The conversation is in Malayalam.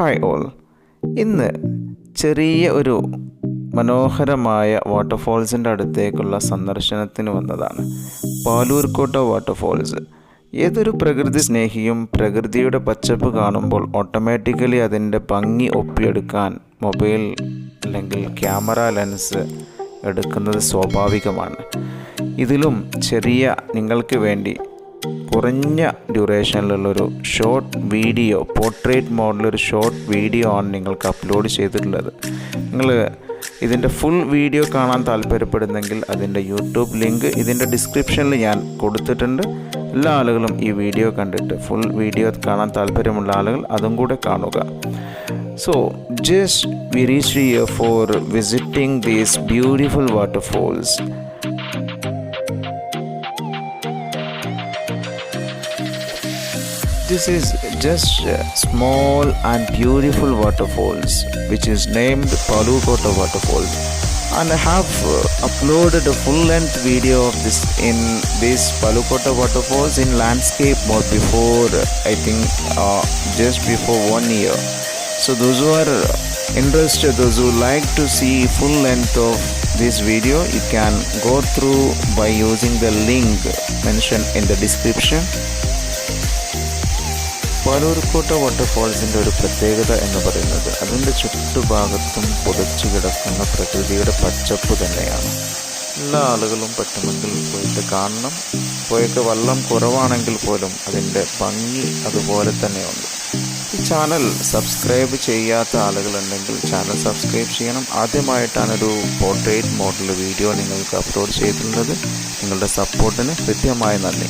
Hi all. ഇന്ന് ചെറിയ ഒരു മനോഹരമായ വാട്ടർഫോൾസിൻ്റെ അടുത്തേക്കുള്ള സന്ദർശനത്തിന് വന്നതാണ്. പാലൂർക്കോട്ട വാട്ടർഫോൾസ്. ഏതൊരു പ്രകൃതി സ്നേഹിയും പ്രകൃതിയുടെ പച്ചപ്പ് കാണുമ്പോൾ ഓട്ടോമാറ്റിക്കലി അതിൻ്റെ ഭംഗി ഒപ്പിയെടുക്കാൻ മൊബൈൽ അല്ലെങ്കിൽ ക്യാമറ ലെൻസ് എടുക്കുന്നത് സ്വാഭാവികമാണ്. ഇതിലും ചെറിയ നിങ്ങൾക്ക് വേണ്ടി കുറഞ്ഞ ഡ്യൂറേഷനിലുള്ളൊരു ഷോർട്ട് വീഡിയോ, പോർട്രേറ്റ് മോഡലൊരു ഷോർട്ട് വീഡിയോ ആണ് നിങ്ങൾക്ക് അപ്ലോഡ് ചെയ്തിട്ടുള്ളത്. നിങ്ങൾ ഇതിൻ്റെ ഫുൾ വീഡിയോ കാണാൻ താല്പര്യപ്പെടുന്നെങ്കിൽ അതിൻ്റെ യൂട്യൂബ് ലിങ്ക് ഇതിൻ്റെ ഡിസ്ക്രിപ്ഷനിൽ ഞാൻ കൊടുത്തിട്ടുണ്ട്. എല്ലാ ആളുകളും ഈ വീഡിയോ കണ്ടിട്ട് ഫുൾ വീഡിയോ കാണാൻ താല്പര്യമുള്ള ആളുകൾ അതും കൂടെ കാണുക. So just we reached here for visiting these beautiful waterfalls. This is just a small and beautiful waterfalls which is named Paloorkotta Waterfalls, and I have uploaded a full-length video of this in this Paloorkotta Waterfalls in landscape mode before, I think just before 1 year. So those who are interested, those who like to see full length of this video, you can go through by using the link mentioned in the description. Palurkotta വാട്ടർഫാൾസിൻ്റെ ഒരു പ്രത്യേകത എന്ന് പറയുന്നത് അതിൻ്റെ ചുറ്റുഭാഗത്തും പൊതിച്ചു കിടക്കുന്ന പ്രകൃതിയുടെ പച്ചപ്പ് തന്നെയാണ്. എല്ലാ ആളുകളും പറ്റുമെങ്കിൽ പോയിട്ട് കാണണം. പോയൊക്കെ വെള്ളം കുറവാണെങ്കിൽ പോലും അതിൻ്റെ ഭംഗി അതുപോലെ തന്നെയുണ്ട്. ഈ ചാനൽ സബ്സ്ക്രൈബ് ചെയ്യാത്ത ആളുകളുണ്ടെങ്കിൽ ചാനൽ സബ്സ്ക്രൈബ് ചെയ്യണം. ആദ്യമായിട്ടാണൊരു പോർട്രേറ്റ് മോഡൽ വീഡിയോ നിങ്ങൾക്ക് അപ്ലോഡ് ചെയ്തിട്ടുള്ളത്. നിങ്ങളുടെ സപ്പോർട്ടിന് കൃത്യമായി നന്ദി.